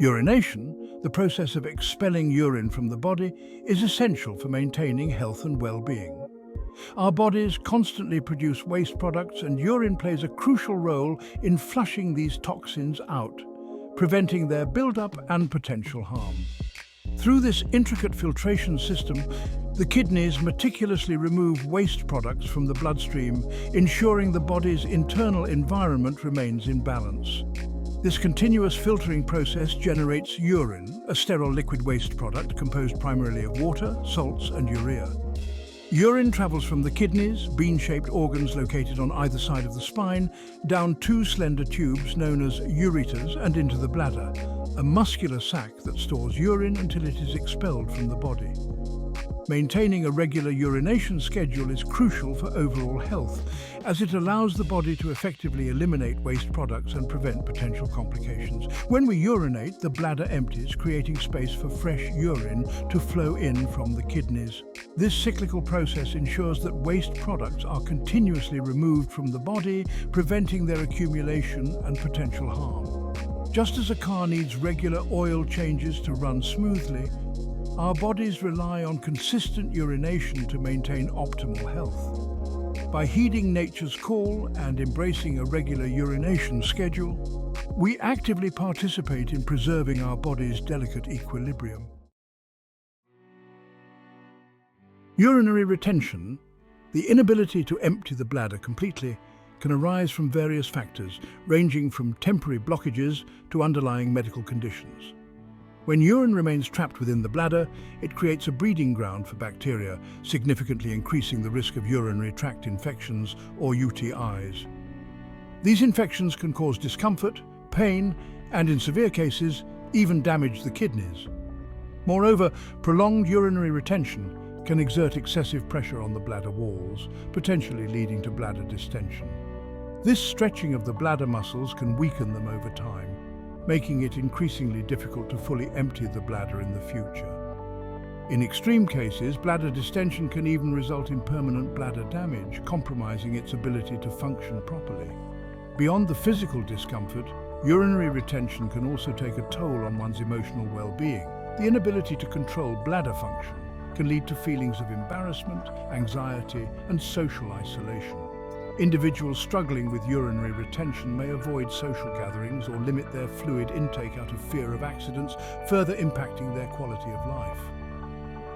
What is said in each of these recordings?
Urination, the process of expelling urine from the body, is essential for maintaining health and well-being. Our bodies constantly produce waste products, and urine plays a crucial role in flushing these toxins out, preventing their build-up and potential harm. Through this intricate filtration system, the kidneys meticulously remove waste products from the bloodstream, ensuring the body's internal environment remains in balance. This continuous filtering process generates urine, a sterile liquid waste product composed primarily of water, salts, and urea. Urine travels from the kidneys, bean-shaped organs located on either side of the spine, down two slender tubes known as ureters and into the bladder, a muscular sac that stores urine until it is expelled from the body. Maintaining a regular urination schedule is crucial for overall health, as it allows the body to effectively eliminate waste products and prevent potential complications. When we urinate, the bladder empties, creating space for fresh urine to flow in from the kidneys. This cyclical process ensures that waste products are continuously removed from the body, preventing their accumulation and potential harm. Just as a car needs regular oil changes to run smoothly, our bodies rely on consistent urination to maintain optimal health. By heeding nature's call and embracing a regular urination schedule, we actively participate in preserving our body's delicate equilibrium. Urinary retention, the inability to empty the bladder completely, can arise from various factors, ranging from temporary blockages to underlying medical conditions. When urine remains trapped within the bladder, it creates a breeding ground for bacteria, significantly increasing the risk of urinary tract infections or UTIs. These infections can cause discomfort, pain, and in severe cases, even damage the kidneys. Moreover, prolonged urinary retention can exert excessive pressure on the bladder walls, potentially leading to bladder distension. This stretching of the bladder muscles can weaken them over time, making it increasingly difficult to fully empty the bladder in the future. In extreme cases, bladder distension can even result in permanent bladder damage, compromising its ability to function properly. Beyond the physical discomfort, urinary retention can also take a toll on one's emotional well-being. The inability to control bladder function can lead to feelings of embarrassment, anxiety, and social isolation. Individuals struggling with urinary retention may avoid social gatherings or limit their fluid intake out of fear of accidents, further impacting their quality of life.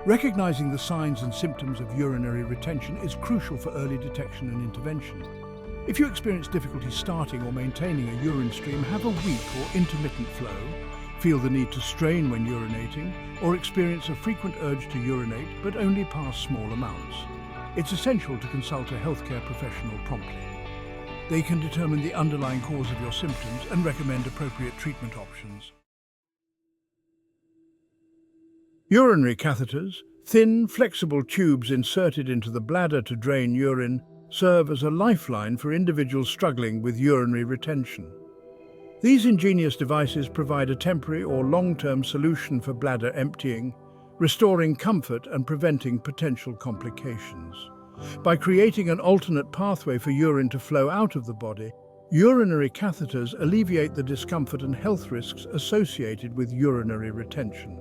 Recognizing the signs and symptoms of urinary retention is crucial for early detection and intervention. If you experience difficulty starting or maintaining a urine stream, have a weak or intermittent flow, feel the need to strain when urinating, or experience a frequent urge to urinate but only pass small amounts, it's essential to consult a healthcare professional promptly. They can determine the underlying cause of your symptoms and recommend appropriate treatment options. Urinary catheters, thin, flexible tubes inserted into the bladder to drain urine, serve as a lifeline for individuals struggling with urinary retention. These ingenious devices provide a temporary or long-term solution for bladder emptying, restoring comfort and preventing potential complications. By creating an alternate pathway for urine to flow out of the body, urinary catheters alleviate the discomfort and health risks associated with urinary retention.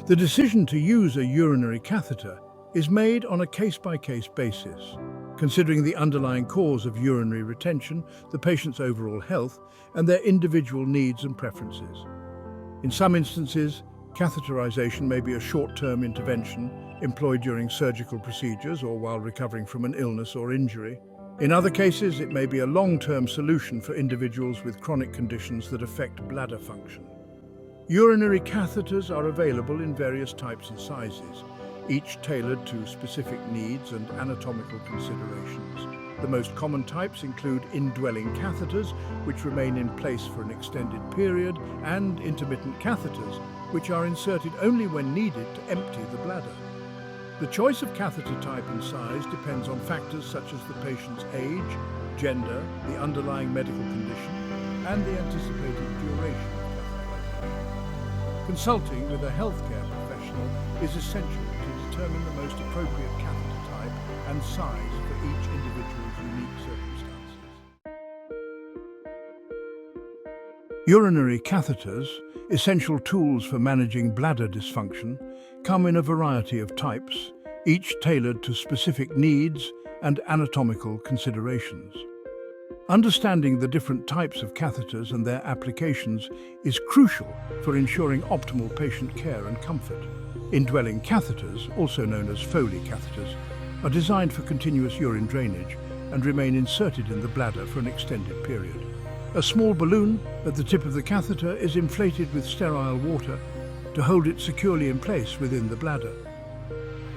The decision to use a urinary catheter is made on a case-by-case basis, considering the underlying cause of urinary retention, the patient's overall health, and their individual needs and preferences. In some instances, catheterization may be a short-term intervention employed during surgical procedures or while recovering from an illness or injury. In other cases, it may be a long-term solution for individuals with chronic conditions that affect bladder function. Urinary catheters are available in various types and sizes, each tailored to specific needs and anatomical considerations. The most common types include indwelling catheters, which remain in place for an extended period, and intermittent catheters, which are inserted only when needed to empty the bladder. The choice of catheter type and size depends on factors such as the patient's age, gender, the underlying medical condition, and the anticipated duration of catheterization. Consulting with a healthcare professional is essential to determine the most appropriate catheter type and size for each individual's unique circumstances. Urinary catheters, Essential tools for managing bladder dysfunction come in a variety of types, each tailored to specific needs and anatomical considerations. Understanding the different types of catheters and their applications is crucial for ensuring optimal patient care and comfort. Indwelling catheters, also known as Foley catheters, are designed for continuous urine drainage and remain inserted in the bladder for an extended period. A small balloon at the tip of the catheter is inflated with sterile water to hold it securely in place within the bladder.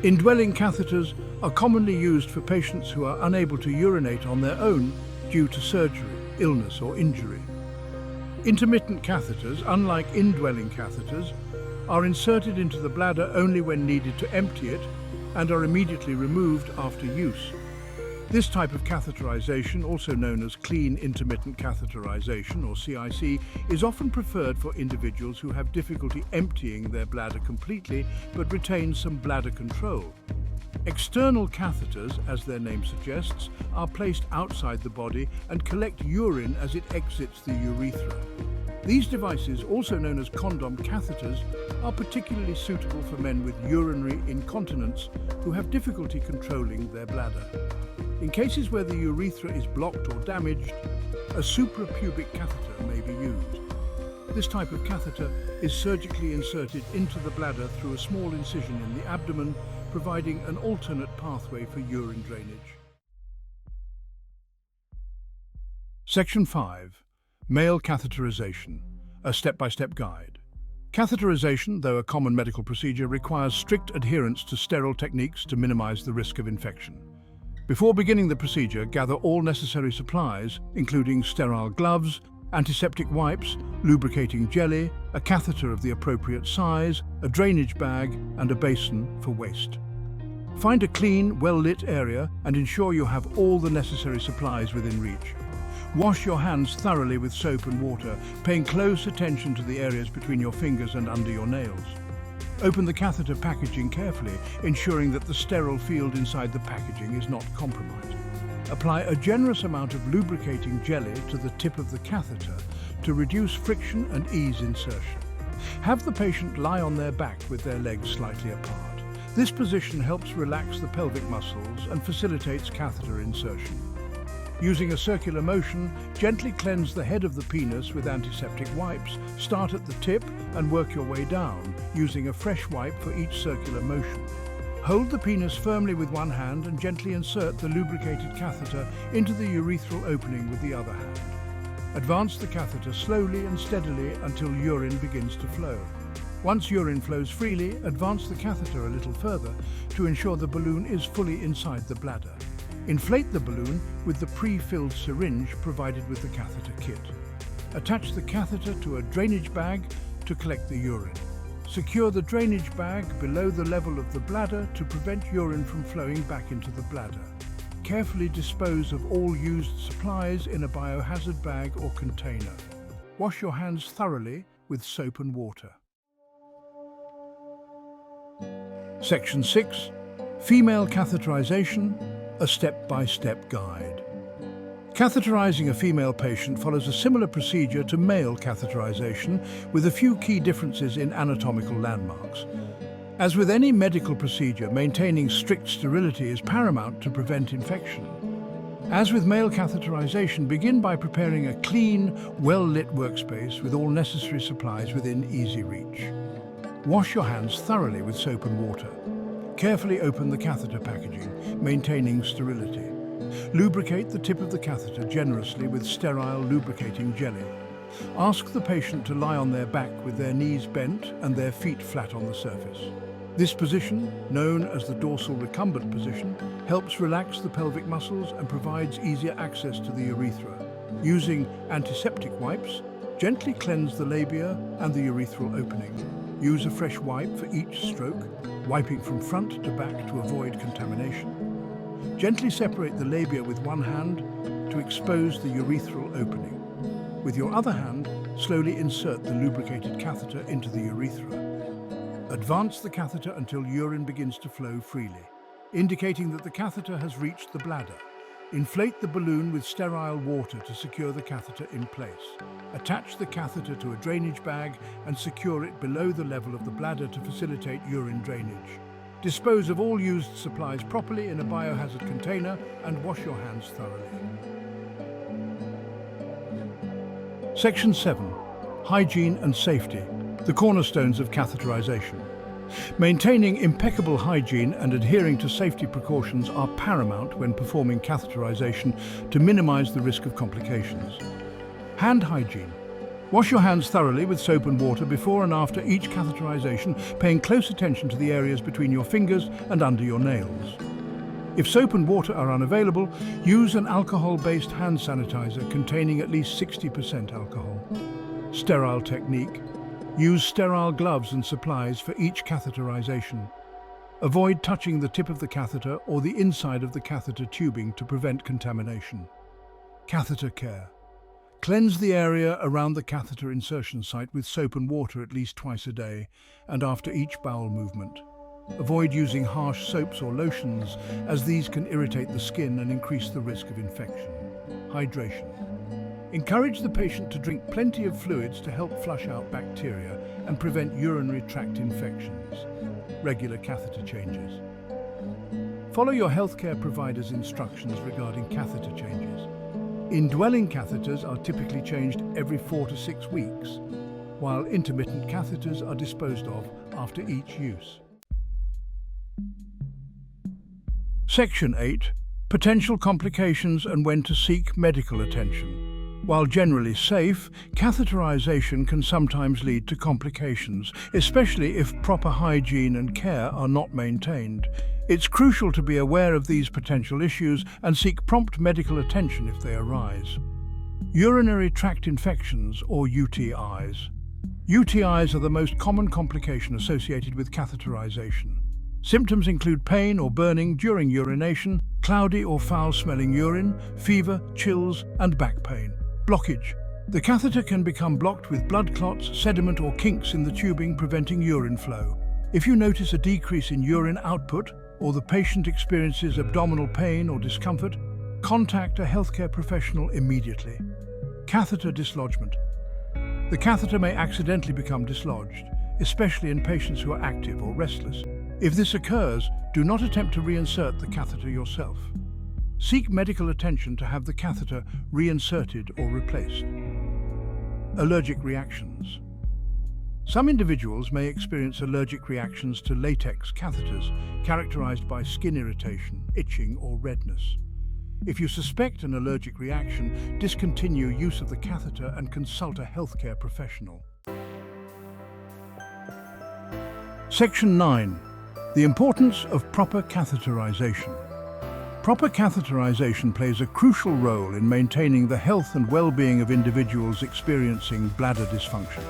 Indwelling catheters are commonly used for patients who are unable to urinate on their own due to surgery, illness or injury. Intermittent catheters, unlike indwelling catheters, are inserted into the bladder only when needed to empty it and are immediately removed after use. This type of catheterization, also known as clean intermittent catheterization or CIC, is often preferred for individuals who have difficulty emptying their bladder completely but retain some bladder control. External catheters, as their name suggests, are placed outside the body and collect urine as it exits the urethra. These devices, also known as condom catheters, are particularly suitable for men with urinary incontinence who have difficulty controlling their bladder. In cases where the urethra is blocked or damaged, a suprapubic catheter may be used. This type of catheter is surgically inserted into the bladder through a small incision in the abdomen, providing an alternate pathway for urine drainage. Section 5. Male catheterization, a step-by-step guide. Catheterization, though a common medical procedure, requires strict adherence to sterile techniques to minimize the risk of infection. Before beginning the procedure, gather all necessary supplies, including sterile gloves, antiseptic wipes, lubricating jelly, a catheter of the appropriate size, a drainage bag, and a basin for waste. Find a clean, well-lit area and ensure you have all the necessary supplies within reach. Wash your hands thoroughly with soap and water, paying close attention to the areas between your fingers and under your nails. Open the catheter packaging carefully, ensuring that the sterile field inside the packaging is not compromised. Apply a generous amount of lubricating jelly to the tip of the catheter to reduce friction and ease insertion. Have the patient lie on their back with their legs slightly apart. This position helps relax the pelvic muscles and facilitates catheter insertion. Using a circular motion, gently cleanse the head of the penis with antiseptic wipes. Start at the tip and work your way down, using a fresh wipe for each circular motion. Hold the penis firmly with one hand and gently insert the lubricated catheter into the urethral opening with the other hand. Advance the catheter slowly and steadily until urine begins to flow. Once urine flows freely, advance the catheter a little further to ensure the balloon is fully inside the bladder. Inflate the balloon with the pre-filled syringe provided with the catheter kit. Attach the catheter to a drainage bag to collect the urine. Secure the drainage bag below the level of the bladder to prevent urine from flowing back into the bladder. Carefully dispose of all used supplies in a biohazard bag or container. Wash your hands thoroughly with soap and water. Section 6. Female catheterization, a step-by-step guide. Catheterizing a female patient follows a similar procedure to male catheterization, with a few key differences in anatomical landmarks. As with any medical procedure, maintaining strict sterility is paramount to prevent infection. As with male catheterization, begin by preparing a clean, well-lit workspace with all necessary supplies within easy reach. Wash your hands thoroughly with soap and water. Carefully open the catheter packaging, maintaining sterility. Lubricate the tip of the catheter generously with sterile lubricating jelly. Ask the patient to lie on their back with their knees bent and their feet flat on the surface. This position, known as the dorsal recumbent position, helps relax the pelvic muscles and provides easier access to the urethra. Using antiseptic wipes, gently cleanse the labia and the urethral opening. Use a fresh wipe for each stroke, wiping from front to back to avoid contamination. Gently separate the labia with one hand to expose the urethral opening. With your other hand, slowly insert the lubricated catheter into the urethra. Advance the catheter until urine begins to flow freely, indicating that the catheter has reached the bladder. Inflate the balloon with sterile water to secure the catheter in place. Attach the catheter to a drainage bag and secure it below the level of the bladder to facilitate urine drainage. Dispose of all used supplies properly in a biohazard container and wash your hands thoroughly. Section 7. Hygiene and safety, the cornerstones of catheterization. Maintaining impeccable hygiene and adhering to safety precautions are paramount when performing catheterization to minimize the risk of complications. Hand hygiene. Wash your hands thoroughly with soap and water before and after each catheterization, paying close attention to the areas between your fingers and under your nails. If soap and water are unavailable, use an alcohol-based hand sanitizer containing at least 60% alcohol. Sterile technique. Use sterile gloves and supplies for each catheterization. Avoid touching the tip of the catheter or the inside of the catheter tubing to prevent contamination. Catheter care. Cleanse the area around the catheter insertion site with soap and water at least twice a day and after each bowel movement. Avoid using harsh soaps or lotions, as these can irritate the skin and increase the risk of infection. Hydration. Encourage the patient to drink plenty of fluids to help flush out bacteria and prevent urinary tract infections. Regular catheter changes. Follow your healthcare provider's instructions regarding catheter changes. Indwelling catheters are typically changed every 4 to 6 weeks, while intermittent catheters are disposed of after each use. Section 8. Potential complications and when to seek medical attention. While generally safe, catheterization can sometimes lead to complications, especially if proper hygiene and care are not maintained. It's crucial to be aware of these potential issues and seek prompt medical attention if they arise. Urinary tract infections, or UTIs. UTIs are the most common complication associated with catheterization. Symptoms include pain or burning during urination, cloudy or foul-smelling urine, fever, chills, and back pain. Blockage. The catheter can become blocked with blood clots, sediment, or kinks in the tubing, preventing urine flow. If you notice a decrease in urine output, or the patient experiences abdominal pain or discomfort, contact a healthcare professional immediately. Catheter dislodgement. The catheter may accidentally become dislodged, especially in patients who are active or restless. If this occurs, do not attempt to reinsert the catheter yourself. Seek medical attention to have the catheter reinserted or replaced. Allergic reactions. Some individuals may experience allergic reactions to latex catheters, characterized by skin irritation, itching, or redness. If you suspect an allergic reaction, discontinue use of the catheter and consult a healthcare professional. Section 9. The importance of proper catheterization. Proper catheterization plays a crucial role in maintaining the health and well-being of individuals experiencing bladder dysfunction.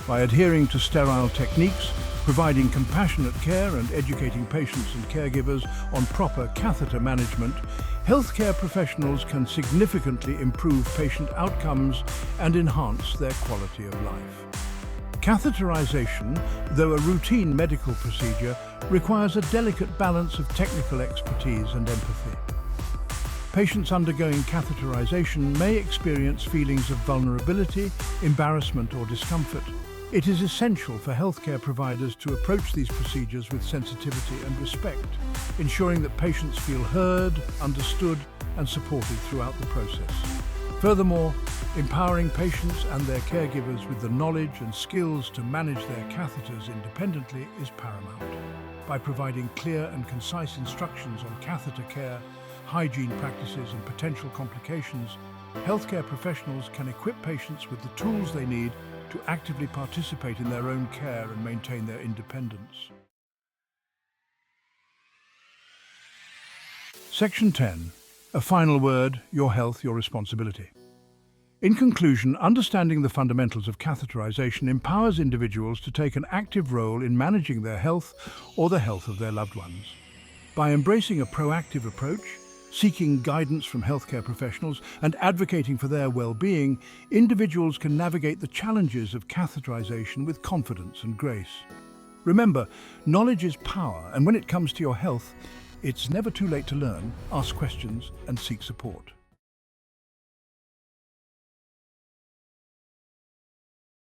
By adhering to sterile techniques, providing compassionate care and educating patients and caregivers on proper catheter management, healthcare professionals can significantly improve patient outcomes and enhance their quality of life. Catheterization, though a routine medical procedure, requires a delicate balance of technical expertise and empathy. Patients undergoing catheterization may experience feelings of vulnerability, embarrassment, or discomfort. It is essential for healthcare providers to approach these procedures with sensitivity and respect, ensuring that patients feel heard, understood, and supported throughout the process. Furthermore, empowering patients and their caregivers with the knowledge and skills to manage their catheters independently is paramount. By providing clear and concise instructions on catheter care, hygiene practices, and potential complications, healthcare professionals can equip patients with the tools they need to actively participate in their own care and maintain their independence. Section 10. A final word: your health, your responsibility. In conclusion, understanding the fundamentals of catheterization empowers individuals to take an active role in managing their health or the health of their loved ones. By embracing a proactive approach, seeking guidance from healthcare professionals, and advocating for their well-being, individuals can navigate the challenges of catheterization with confidence and grace. Remember, knowledge is power, and when it comes to your health, It's never too late to learn, ask questions, and seek support.